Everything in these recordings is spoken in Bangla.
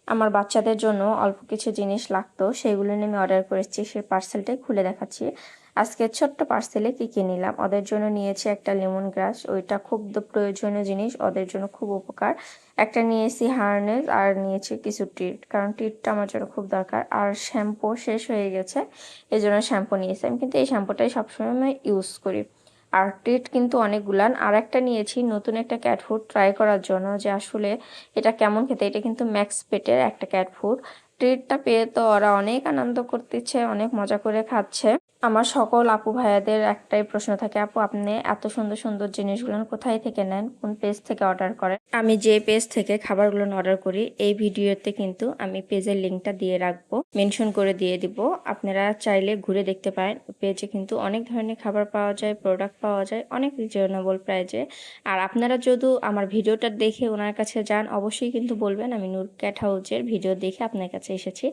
আমার বাচ্চাদের জন্য অল্প কিছু জিনিস লাগতো, সেগুলো নিয়ে আমি অর্ডার করেছি। সেই পার্সেলটাই খুলে দেখাচ্ছি। আজকে ছোট্ট পার্সেলে কী কী নিলাম। ওদের জন্য নিয়েছি একটা লেমন গ্রাস, ওইটা খুব প্রয়োজনীয় জিনিস, ওদের জন্য খুব উপকার। একটা নিয়েছি হার্নেস, আর নিয়েছি কিছু ট্রিট, কারণ ট্রিটটা আমার জন্য খুব দরকার। আর শ্যাম্পু শেষ হয়ে গেছে, এই জন্য শ্যাম্পু নিয়েছি। আমি কিন্তু এই শ্যাম্পুটাই সবসময় ইউজ করি। আর ট্রিট কিন্তু অনেকগুলান। আর একটা নিয়েছি নতুন একটা ক্যাট ফুড ট্রাই করার জন্য, যে আসলে এটা কেমন খেতে। এটা কিন্তু ম্যাক্স পেটের একটা ক্যাট ফুড। ট্রিটটা পেয়ে তো ওরা অনেক আনন্দ করতেছে, অনেক মজা করে খাচ্ছে। আমার সকল আপু ভাইয়াদের একটাই প্রশ্ন থাকে, আপু আপনি এত সুন্দর সুন্দর জিনিসগুলো কোথায় থেকে নেন, কোন পেজ থেকে অর্ডার করেন? আমি যে পেজ থেকে খাবারগুলো অর্ডার করি, এই ভিডিওতে কিন্তু আমি পেজের লিঙ্কটা দিয়ে রাখবো, মেনশন করে দিয়ে দিব। আপনারা চাইলে ঘুরে দেখতে পারেন। পেজে কিন্তু অনেক ধরনের খাবার পাওয়া যায়, প্রোডাক্ট পাওয়া যায় অনেক রিজনেবল প্রাইজে। আর আপনারা যদি আমার ভিডিওটা দেখে ওনার কাছে যান, অবশ্যই কিন্তু বলবেন আমি নূর ক্যাট হাউজের ভিডিও দেখে আপনার কাছে এসেছি।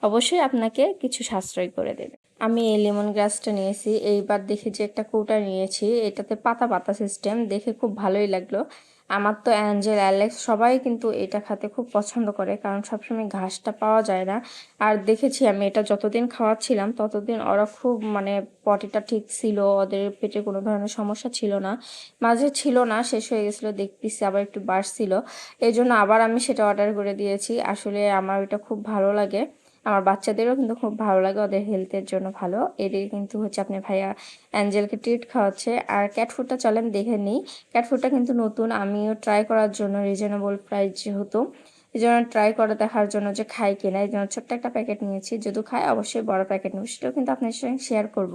অবশ্যই আপনাকে কিছু সাশ্রয় করে দেবে। আমি এই লেমন গ্রাসটা নিয়েছি। এইবার দেখি যে একটা কৌটা নিয়েছি, এটাতে পাতা পাতা সিস্টেম, দেখে খুব ভালোই লাগলো। আমার তো অ্যাঞ্জেল, অ্যালেক্স সবাই কিন্তু এটা খেতে খুব পছন্দ করে, কারণ সবসময় ঘাসটা পাওয়া যায় না। আর দেখেছি আমি এটা যতদিন খাওয়াচ্ছিলাম ততদিন ওরা খুব পটিটা ঠিক ছিল, ওদের পেটে কোনো ধরনের সমস্যা ছিল না। মাঝে ছিল না, শেষ হয়ে গেছিলো, দেখতেছি আবার একটু বাড়ছিল। এই জন্য আবার আমি সেটা অর্ডার করে দিয়েছি। আসলে আমার ওইটা খুব ভালো লাগে, আমার বাচ্চাদেরও কিন্তু খুব ভালো লাগে, ওদের হেলথের জন্য ভালো। এদের কিন্তু আপনার ভাইয়া অ্যাঞ্জেলকে ট্রিট খাওয়াচ্ছে। আর ক্যাট ফুডটা চলেন দেখে নিই। ক্যাট ফুডটা কিন্তু নতুন, আমিও ট্রাই করার জন্য, রিজনেবল প্রাইস যেহেতু, এই জন্য ট্রাই করে দেখার জন্য যে খাই কিনা, এই জন্য ছোট্ট একটা প্যাকেট নিয়েছি। যদি খাই অবশ্যই বড় প্যাকেট নেব, সেটাও কিন্তু আপনার সঙ্গে শেয়ার করব।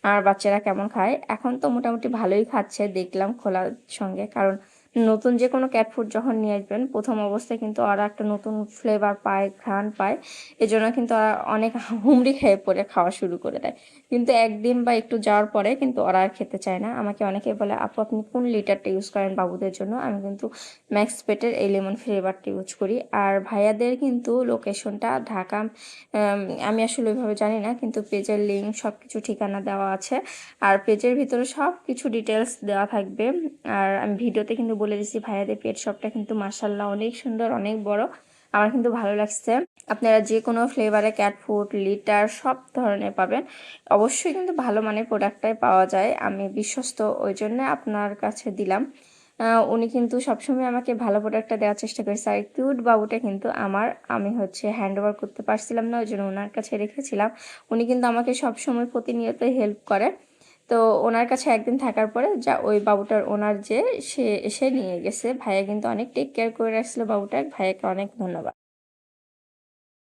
আর বাচ্চারা কেমন খায়, এখন তো মোটামুটি ভালোই খাচ্ছে দেখলাম খোলার সঙ্গে। কারণ নতুন যে কোনো ক্যাট ফুড যখন নিয়ে আসবেন, প্রথম অবস্থায় কিন্তু ওরা একটা নতুন ফ্লেভার পায়, ঘ্রাণ পায়। এজন্য কিন্তু ওরা অনেক হুমড়ি খেয়ে পড়ে খাওয়া শুরু করে দেয়। কিন্তু একদিন বা একটু যাওয়ার পরে কিন্তু ওরা আর খেতে চায় না। আমাকে অনেকে বলে, আপু আপনি কোন লিটারটা ইউজ করেন বাবুদের জন্য? আমি কিন্তু ম্যাক্স পেটের এই লেমন ফ্লেভারটা ইউজ করি। আর ভাইয়াদের কিন্তু লোকেশনটা ঢাকা, আমি আসলে ওইভাবে জানি না, কিন্তু পেজের লিঙ্ক সব কিছু ঠিকানা দেওয়া আছে। আর পেজের ভিতরে সব কিছু ডিটেলস দেওয়া থাকবে। আর আমি ভিডিওতে কিন্তু বলে দিচ্ছি, ভাইয়াদের পেট শপটা কিন্তু মার্শাল্লাহ অনেক সুন্দর, অনেক বড়। আমার কিন্তু ভালো লাগছে। আপনারা যে কোনো ফ্লেভারে ক্যাট ফুড, লিটার সব ধরনের পাবেন। অবশ্যই কিন্তু ভালো মানের প্রোডাক্টটাই পাওয়া যায়, আমি বিশ্বস্ত, ওই জন্য আপনার কাছে দিলাম। উনি কিন্তু সবসময় আমাকে ভালো প্রোডাক্টটা দেওয়ার চেষ্টা করেছে। আর কিউট বাবুটা কিন্তু আমি হ্যান্ড ওভার করতে পারছিলাম না, ওই জন্য ওনার কাছে রেখেছিলাম। উনি কিন্তু আমাকে সবসময় প্রতিনিয়তই হেল্প করে। তো ওনার কাছে একদিন থাকার পরে যা ওই বাবুটার ওনার যে সে এসে নিয়ে গেছে। ভাইয়া কিন্তু অনেক টেক কেয়ার করে রাখছিল বাবুটার, ভাইয়াকে অনেক ধন্যবাদ।